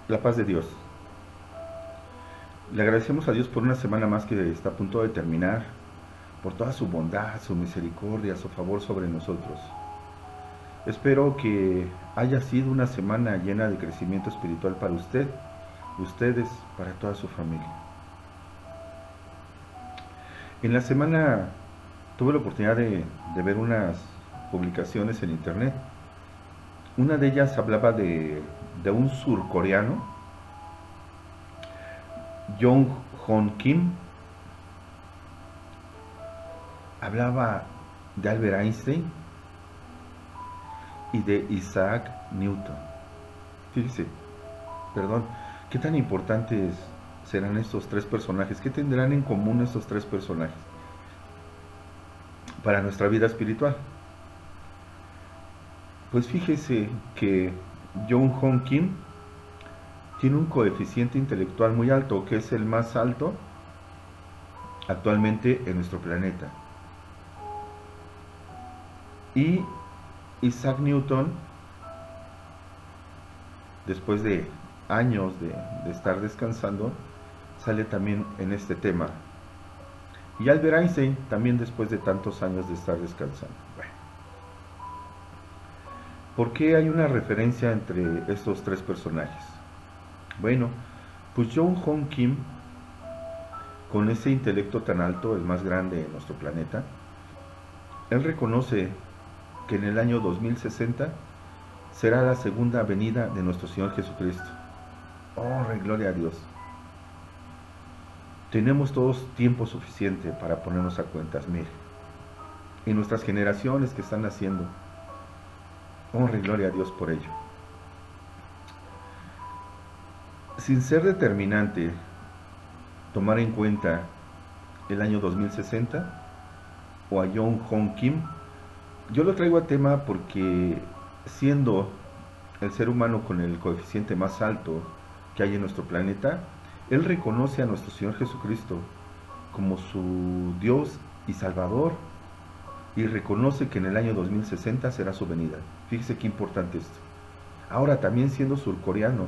La paz de Dios. Le agradecemos a Dios por una semana más que está a punto de terminar, por toda su bondad, su misericordia, su favor sobre nosotros. Espero que haya sido una semana llena de crecimiento espiritual para usted, ustedes, para toda su familia. En la semana tuve la oportunidad de ver unas publicaciones en internet. Una de ellas hablaba de un surcoreano, Jong Hon Kim. Hablaba de Albert Einstein y de Isaac Newton. Fíjese, perdón, ¿qué tan importantes serán estos tres personajes? ¿Qué tendrán en común estos tres personajes para nuestra vida espiritual? Pues fíjese que Jong Hon Kim tiene un coeficiente intelectual muy alto, que es el más alto actualmente en nuestro planeta. Y Isaac Newton, después de años de estar descansando, sale también en este tema. Y Albert Einstein también después de tantos años de estar descansando. Bueno, ¿por qué hay una referencia entre estos tres personajes? Bueno, pues Jong Hon Kim, con ese intelecto tan alto, el más grande en nuestro planeta, él reconoce que en el año 2060 será la segunda venida de nuestro Señor Jesucristo. Oh, gloria a Dios. Tenemos todos tiempo suficiente para ponernos a cuentas, mire. Y nuestras generaciones que están naciendo, honra y gloria a Dios por ello. Sin ser determinante tomar en cuenta el año 2060 o a Jong Hon Kim, yo lo traigo a tema porque siendo el ser humano con el coeficiente más alto que hay en nuestro planeta, él reconoce a nuestro Señor Jesucristo como su Dios y Salvador y reconoce que en el año 2060 será su venida. Fíjese qué importante esto. Ahora también siendo surcoreano,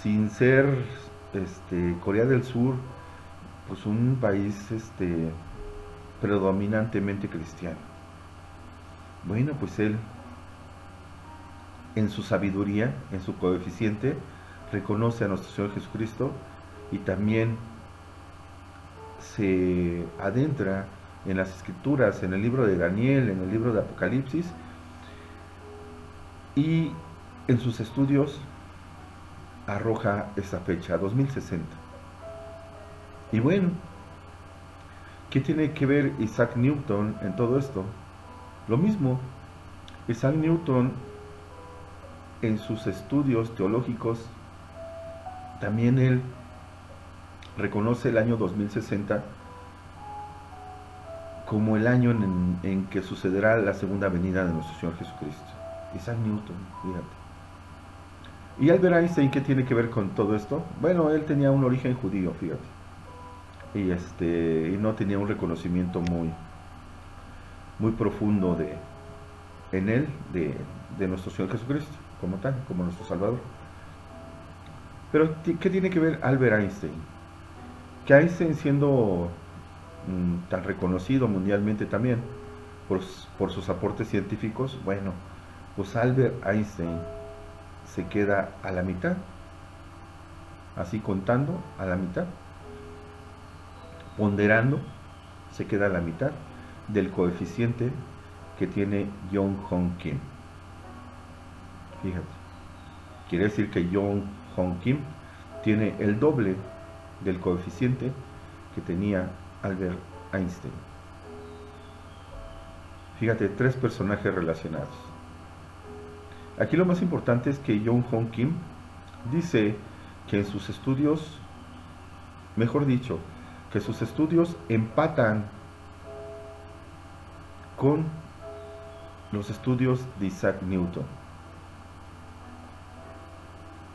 sin ser Corea del Sur, pues un país predominantemente cristiano. Bueno, pues él en su sabiduría, en su coeficiente, reconoce a nuestro Señor Jesucristo y también se adentra en las escrituras, en el libro de Daniel, en el libro de Apocalipsis, y en sus estudios arroja esa fecha, 2060. Y bueno, ¿qué tiene que ver Isaac Newton en todo esto? Lo mismo, Isaac Newton en sus estudios teológicos, también él reconoce el año 2060 como el año en que sucederá la segunda venida de nuestro Señor Jesucristo. Isaac Newton, fíjate. ¿Y Albert Einstein qué tiene que ver con todo esto? Bueno, él tenía un origen judío, fíjate. Y no tenía un reconocimiento muy profundo en él de nuestro Señor Jesucristo, como tal, como nuestro Salvador. Pero, ¿qué tiene que ver Albert Einstein? Que Einstein siendo tan reconocido mundialmente también por sus aportes científicos, bueno, pues Albert Einstein se queda a la mitad, así contando a la mitad, ponderando, se queda a la mitad del coeficiente que tiene Jong Hon Kim. Fíjate, quiere decir que Jong Hon Kim tiene el doble del coeficiente que tenía Albert Einstein. Fíjate, tres personajes relacionados. Aquí lo más importante es que Jong Hon Kim dice que en sus estudios, mejor dicho, que sus estudios empatan con los estudios de Isaac Newton.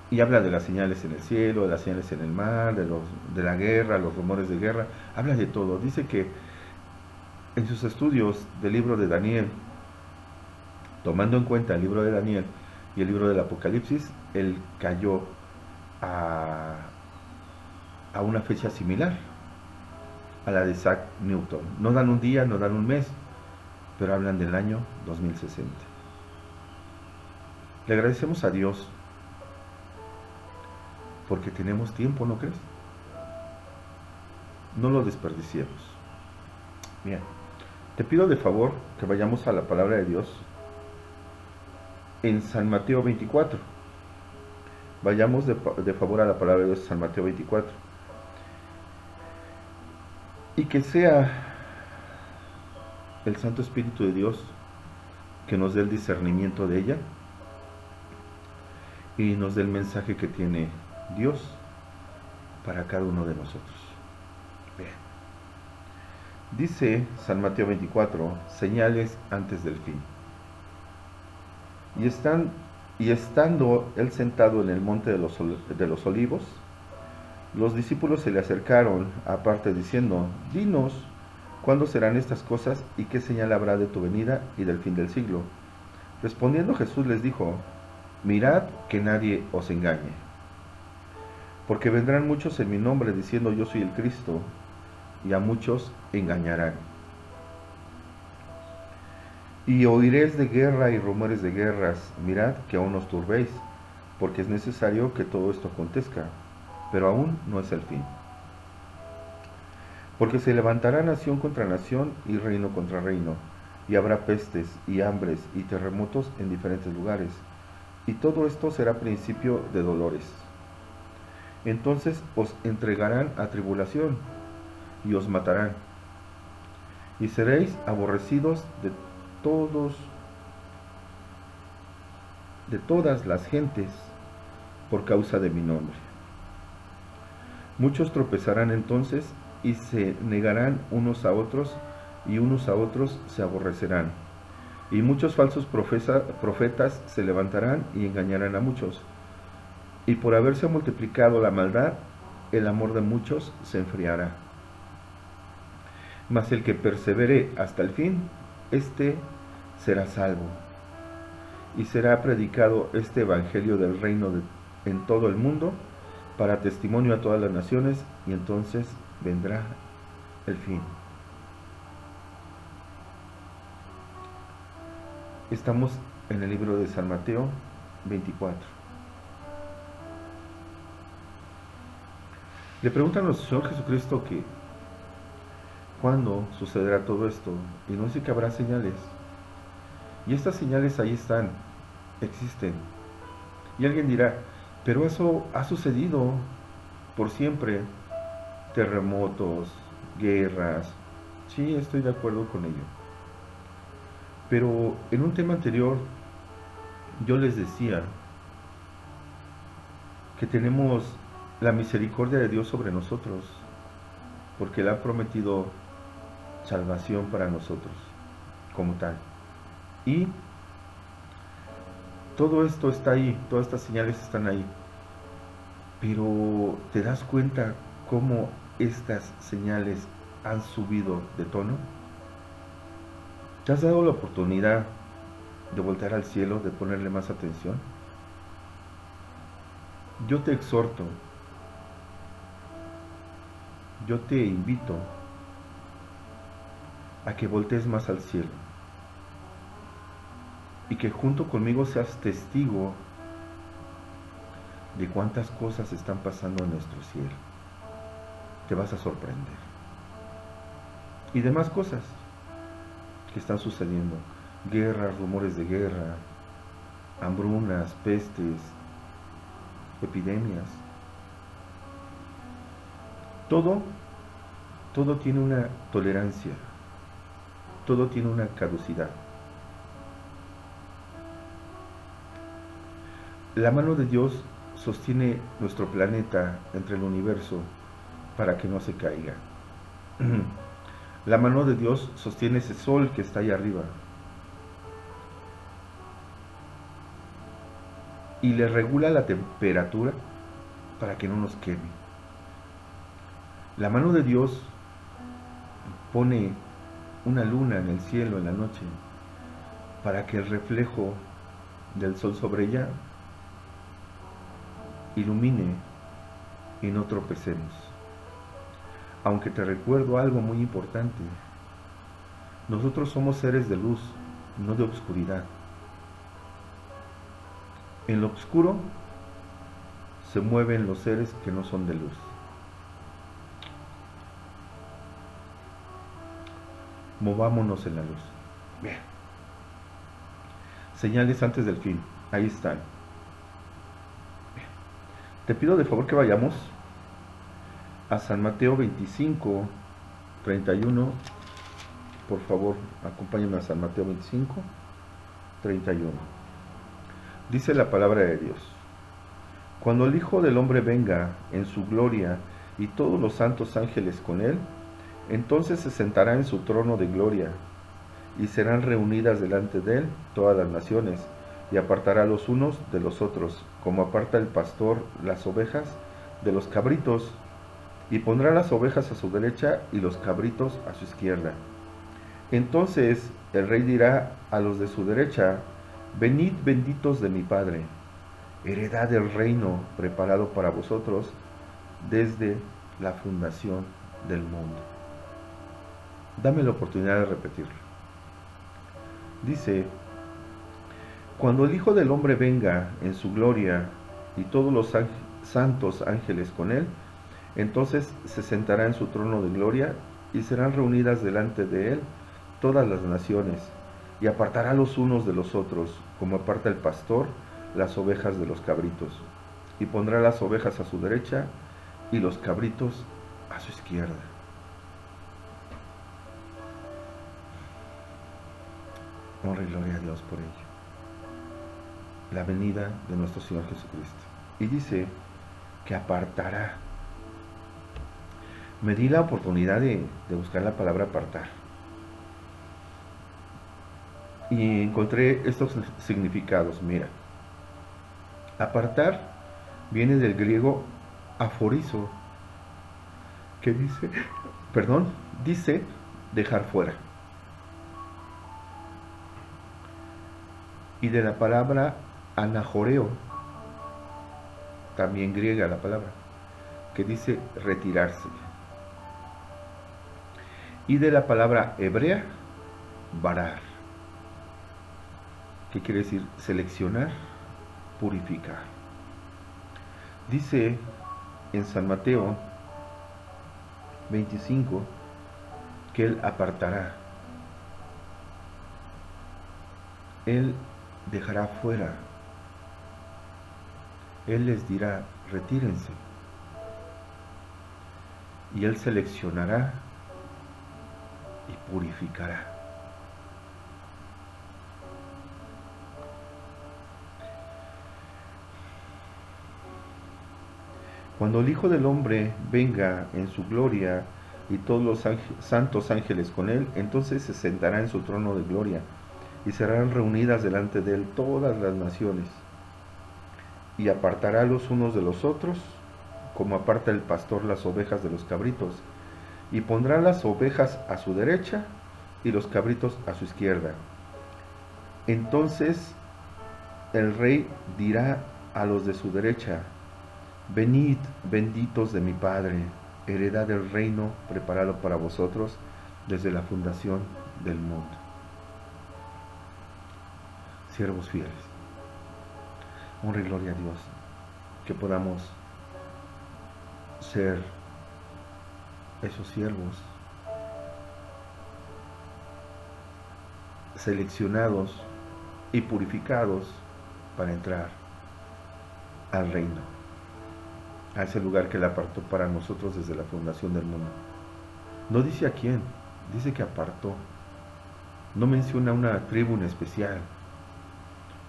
Y habla de las señales en el cielo, de las señales en el mar, de la guerra, los rumores de guerra, habla de todo. Dice que en sus estudios del libro de Daniel, tomando en cuenta el libro de Daniel y el libro del Apocalipsis, él cayó a, a una fecha similar a la de Isaac Newton. No dan un día, no dan un mes, pero hablan del año 2060. Le agradecemos a Dios porque tenemos tiempo, ¿no crees? No lo desperdiciemos. Bien, te pido de favor que vayamos a la palabra de Dios en San Mateo 24. Vayamos de favor a la palabra de Dios en San Mateo 24. Y que sea el Santo Espíritu de Dios que nos dé el discernimiento de ella y nos dé el mensaje que tiene Dios para cada uno de nosotros. Bien. Dice San Mateo 24, señales antes del fin. Y estando él sentado en el monte de los olivos, los discípulos se le acercaron aparte diciendo, dinos, ¿cuándo serán estas cosas y qué señal habrá de tu venida y del fin del siglo? Respondiendo Jesús les dijo, mirad que nadie os engañe, porque vendrán muchos en mi nombre diciendo yo soy el Cristo, y a muchos engañarán. Y oiréis de guerra y rumores de guerras, mirad que aún os turbéis, porque es necesario que todo esto acontezca, pero aún no es el fin. Porque se levantará nación contra nación y reino contra reino, y habrá pestes y hambres y terremotos en diferentes lugares, y todo esto será principio de dolores. Entonces os entregarán a tribulación, y os matarán, y seréis aborrecidos de todas las gentes por causa de mi nombre. Muchos tropezarán entonces y se negarán unos a otros, y unos a otros se aborrecerán. Y muchos falsos profetas se levantarán y engañarán a muchos. Y por haberse multiplicado la maldad, el amor de muchos se enfriará. Mas el que persevere hasta el fin, éste será salvo. Y será predicado este evangelio del reino en todo el mundo, para testimonio a todas las naciones, y entonces vendrá el fin. Estamos en el libro de San Mateo 24. Le preguntan al Señor Jesucristo que cuándo sucederá todo esto, y nos dice que habrá señales. Y estas señales ahí están, existen. Y alguien dirá, pero eso ha sucedido por siempre. Terremotos, guerras. Sí, estoy de acuerdo con ello. Pero en un tema anterior yo les decía que tenemos la misericordia de Dios sobre nosotros, porque Él ha prometido salvación para nosotros como tal. Y todo esto está ahí, todas estas señales están ahí. Pero ¿te das cuenta cómo estas señales han subido de tono? ¿Te has dado la oportunidad de voltear al cielo, de ponerle más atención? Yo te exhorto, yo te invito a que voltees más al cielo y que junto conmigo seas testigo de cuántas cosas están pasando en nuestro cielo. Te vas a sorprender. Y demás cosas que están sucediendo. Guerras, rumores de guerra, hambrunas, pestes, epidemias. Todo tiene una tolerancia. Todo tiene una caducidad. La mano de Dios sostiene nuestro planeta entre el universo para que no se caiga. La mano de Dios sostiene ese sol que está ahí arriba y le regula la temperatura para que no nos queme. La mano de Dios pone una luna en el cielo en la noche para que el reflejo del sol sobre ella ilumine y no tropecemos. Aunque te recuerdo algo muy importante, nosotros somos seres de luz, no de oscuridad. En lo oscuro se mueven los seres que no son de luz. Movámonos en la luz. Bien. Señales antes del fin. Ahí están. Bien. Te pido de favor que vayamos a San Mateo 25, 31. Por favor, acompáñenme a San Mateo 25, 31. Dice la palabra de Dios: Cuando el Hijo del Hombre venga en su gloria y todos los santos ángeles con él, entonces se sentará en su trono de gloria, y serán reunidas delante de él todas las naciones, y apartará los unos de los otros, como aparta el pastor las ovejas de los cabritos, y pondrá las ovejas a su derecha y los cabritos a su izquierda. Entonces el rey dirá a los de su derecha: Venid benditos de mi Padre, heredad del reino preparado para vosotros desde la fundación del mundo. Dame la oportunidad de repetirlo. Dice: Cuando el Hijo del Hombre venga en su gloria y todos los santos ángeles con él, entonces se sentará en su trono de gloria y serán reunidas delante de él todas las naciones, y apartará los unos de los otros, como aparta el pastor las ovejas de los cabritos, y pondrá las ovejas a su derecha y los cabritos a su izquierda. Honra y gloria a Dios por ello. La venida de nuestro Señor Jesucristo. Y dice que apartará. Me di la oportunidad de buscar la palabra apartar. Y encontré estos significados. Mira, apartar viene del griego aforizo, que dice dejar fuera. Y de la palabra anajoreo, también griega la palabra, que dice retirarse. Y de la palabra hebrea, varar, que quiere decir seleccionar, purificar. Dice en San Mateo 25 que Él apartará. Él dejará fuera. Él les dirá: retírense. Y Él seleccionará y purificará. Cuando el Hijo del Hombre venga en su gloria y todos los santos ángeles con él, entonces se sentará en su trono de gloria y serán reunidas delante de él todas las naciones, y apartará los unos de los otros, como aparta el pastor las ovejas de los cabritos, y pondrá las ovejas a su derecha y los cabritos a su izquierda. Entonces el rey dirá a los de su derecha: Venid, benditos de mi Padre, heredad del reino preparado para vosotros desde la fundación del mundo. Siervos fieles, honra y gloria a Dios, que podamos ser esos siervos seleccionados y purificados para entrar al reino, a ese lugar que Él apartó para nosotros desde la fundación del mundo. No dice a quién, dice que apartó. No menciona una tribu en especial,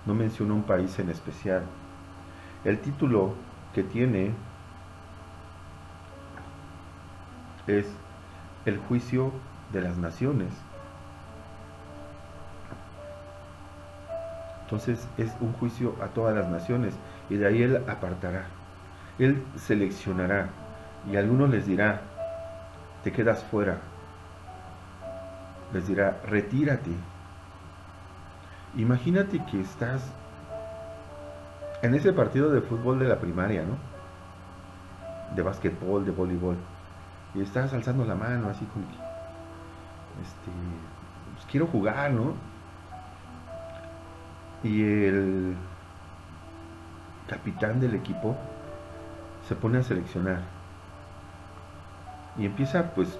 no menciona un país en especial. El título que tiene es el juicio de las naciones. Entonces es un juicio a todas las naciones, y de ahí Él apartará. Él seleccionará, y a algunos les dirá: te quedas fuera. Les dirá: retírate. Imagínate que estás en ese partido de fútbol de la primaria, ¿no? de básquetbol, de voleibol, y estás alzando la mano así como que, pues quiero jugar, ¿no? Y el capitán del equipo se pone a seleccionar y empieza pues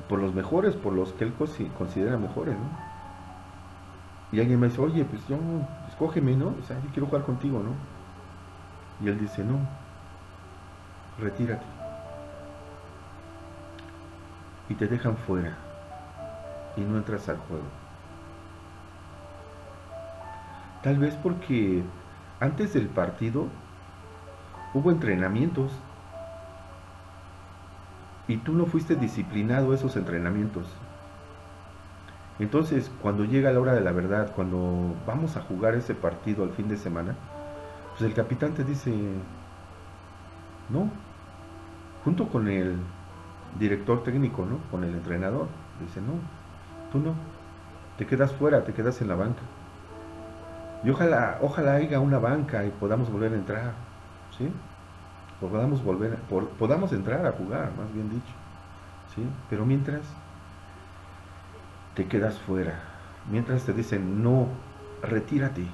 por los mejores, por los que él considera mejores, ¿no? Y alguien me dice, oye, pues yo, escógeme, ¿no? O sea, yo quiero jugar contigo, ¿no? Y él dice, no, retírate. Y te dejan fuera y no entras al juego. Tal vez porque antes del partido hubo entrenamientos y tú no fuiste disciplinado a esos entrenamientos. Entonces, cuando llega la hora de la verdad, cuando vamos a jugar ese partido al fin de semana, pues el capitán te dice, no, junto con el director técnico, ¿no? Con el entrenador, dice, no, tú no, te quedas fuera, te quedas en la banca. Y ojalá haya una banca y podamos volver a entrar, ¿sí? Podamos entrar a jugar, más bien dicho, ¿sí? Pero mientras te quedas fuera, mientras te dicen, no, retírate.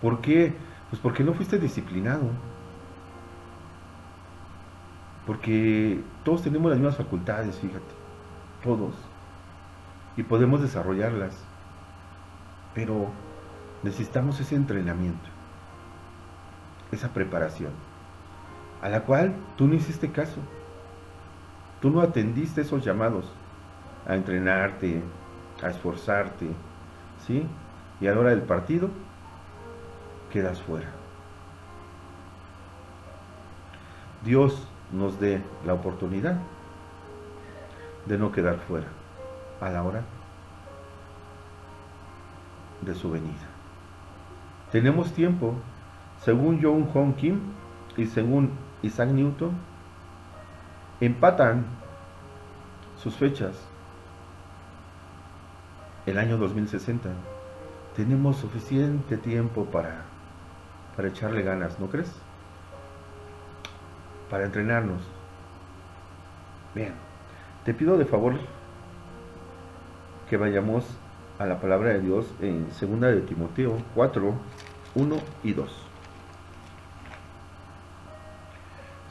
¿Por qué? Pues porque no fuiste disciplinado. Porque todos tenemos las mismas facultades, fíjate, todos, y podemos desarrollarlas, pero necesitamos ese entrenamiento, esa preparación, a la cual tú no hiciste caso, tú no atendiste esos llamados a entrenarte, a esforzarte, ¿sí? Y a la hora del partido, quedas fuera. Dios nos dé la oportunidad de no quedar fuera a la hora de su venida. Tenemos tiempo, según John Hong Kim y según Isaac Newton, empatan sus fechas el año 2060. Tenemos suficiente tiempo para echarle ganas, ¿no crees? Para entrenarnos. Bien, te pido de favor que vayamos a la palabra de Dios en 2 de Timoteo 4, 1 y 2.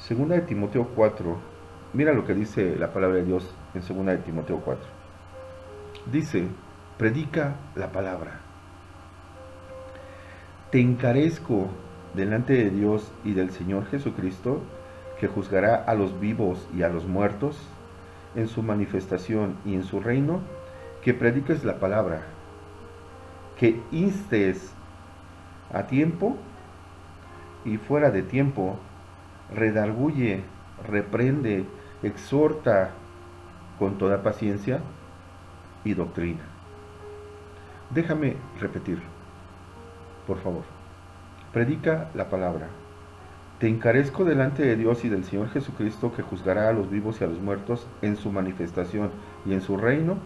2 de Timoteo 4, mira lo que dice la palabra de Dios en 2 de Timoteo 4. Dice, predica la palabra. Te encarezco delante de Dios y del Señor Jesucristo, que juzgará a los vivos y a los muertos en su manifestación y en su reino, que prediques la palabra, que instes a tiempo y fuera de tiempo, redarguye, reprende, exhorta con toda paciencia y doctrina. Déjame repetirlo, por favor. Predica la palabra. Te encarezco delante de Dios y del Señor Jesucristo, que juzgará a los vivos y a los muertos en su manifestación y en su reino,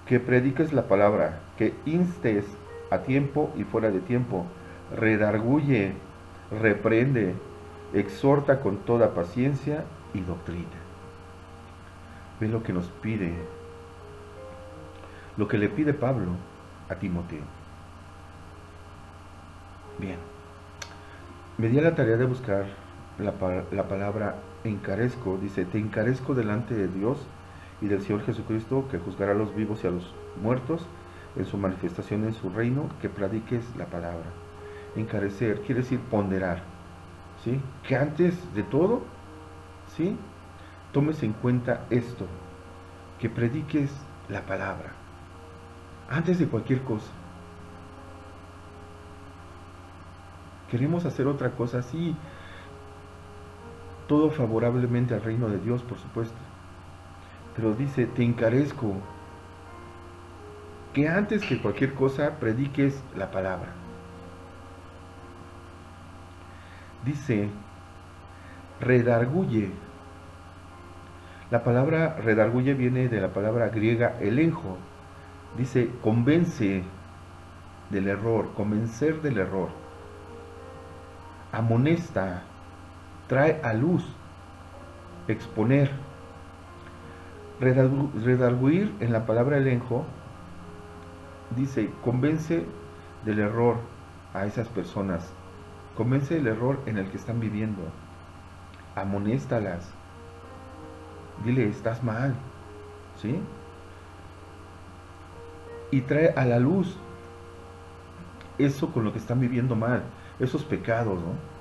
que prediques la palabra, que instes a tiempo y fuera de tiempo, redarguye, reprende, exhorta con toda paciencia y doctrina. Ve lo que nos pide, lo que le pide Pablo a Timoteo. Bien, me di a la tarea de buscar la palabra encarezco. Dice, te encarezco delante de Dios y del Señor Jesucristo, que juzgará a los vivos y a los muertos en su manifestación en su reino, que prediques la palabra. Encarecer quiere decir ponderar, ¿sí? Que antes de todo, ¿sí?, tomes en cuenta esto, que prediques la palabra, antes de cualquier cosa. Queremos hacer otra cosa, sí, todo favorablemente al reino de Dios, por supuesto. Pero dice, te encarezco que antes que cualquier cosa prediques la palabra. Dice, redarguye. La palabra redarguye viene de la palabra griega elenjo. Dice, convence del error, convencer del error. Amonesta, trae a luz, exponer. Redarguir en la palabra elenco dice, convence del error a esas personas, convence del error en el que están viviendo, amonéstalas, dile, estás mal, ¿sí? Y trae a la luz eso con lo que están viviendo mal, esos pecados, ¿no?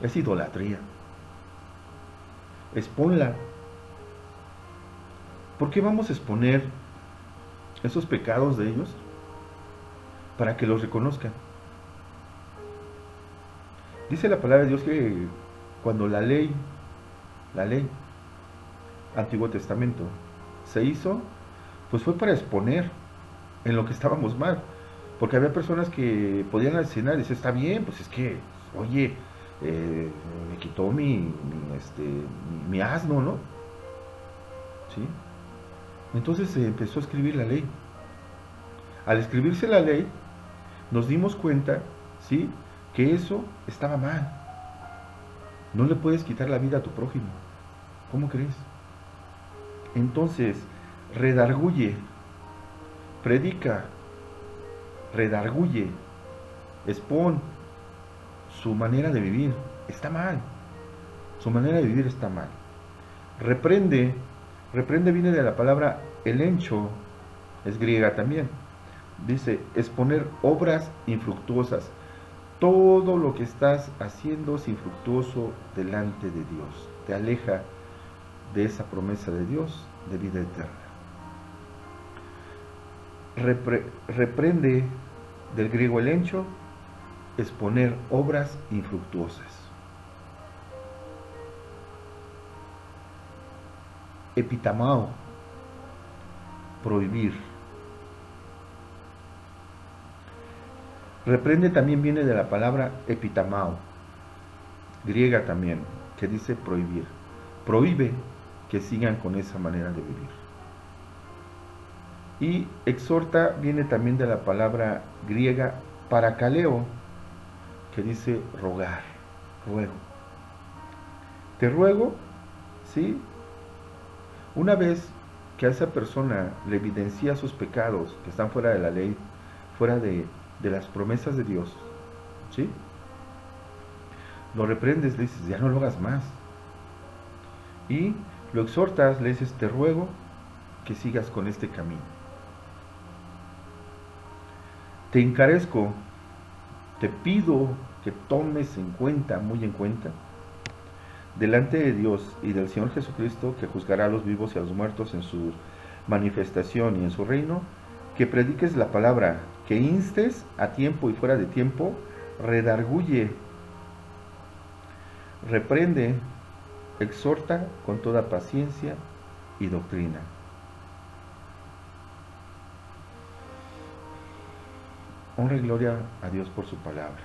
Es idolatría. Exponla. ¿Por qué vamos a exponer esos pecados de ellos? Para que los reconozcan. Dice la palabra de Dios que cuando la ley, Antiguo Testamento, se hizo, pues fue para exponer en lo que estábamos mal. Porque había personas que podían asesinar y decir, está bien, pues es que, oye, me quitó mi asno, ¿no? ¿Sí? Entonces se empezó a escribir la ley. Al escribirse la ley, nos dimos cuenta, ¿sí?, que eso estaba mal. No le puedes quitar la vida a tu prójimo. ¿Cómo crees? Entonces, redarguye, predica, redarguye, expon su manera de vivir. Está mal. Su manera de vivir está mal. Reprende. Reprende viene de la palabra elencho, es griega también. Dice, exponer obras infructuosas. Todo lo que estás haciendo es infructuoso delante de Dios. Te aleja de esa promesa de Dios de vida eterna. Reprende, del griego elencho, exponer obras infructuosas. Epitamao, prohibir. Reprende también viene de la palabra epitamao, griega también, que dice prohibir. Prohíbe que sigan con esa manera de vivir. Y exhorta viene también de la palabra griega parakaleo, que dice rogar, ruego. Te ruego, ¿sí? Una vez que a esa persona le evidencia sus pecados que están fuera de la ley, fuera de las promesas de Dios, ¿sí?, lo reprendes, le dices, ya no lo hagas más. Y lo exhortas, le dices, te ruego que sigas con este camino. Te encarezco, te pido que tomes en cuenta, muy en cuenta, delante de Dios y del Señor Jesucristo, que juzgará a los vivos y a los muertos en su manifestación y en su reino, que prediques la palabra, que instes a tiempo y fuera de tiempo, redarguye, reprende, exhorta con toda paciencia y doctrina. Honra y gloria a Dios por su palabra.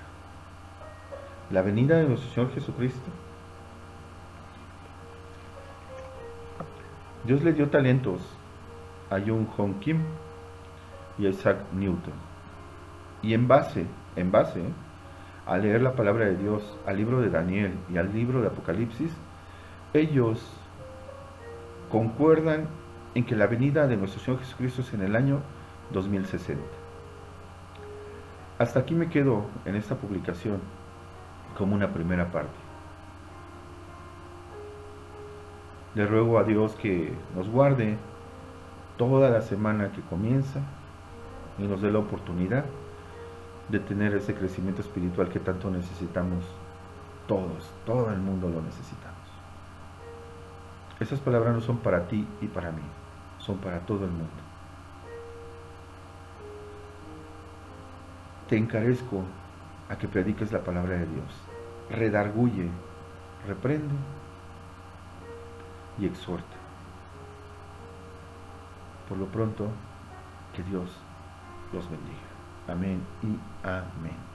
La venida de nuestro Señor Jesucristo, Dios le dio talentos a Jung Hong Kim y a Isaac Newton. Y en base a leer la palabra de Dios, al libro de Daniel y al libro de Apocalipsis, ellos concuerdan en que la venida de nuestro Señor Jesucristo es en el año 2060. Hasta aquí me quedo en esta publicación como una primera parte. Le ruego a Dios que nos guarde toda la semana que comienza y nos dé la oportunidad de tener ese crecimiento espiritual que tanto necesitamos todos, todo el mundo lo necesitamos. Esas palabras no son para ti y para mí, son para todo el mundo. Te encarezco a que prediques la palabra de Dios. Redarguye, reprende y exhorta. Por lo pronto, que Dios los bendiga. Amén y amén.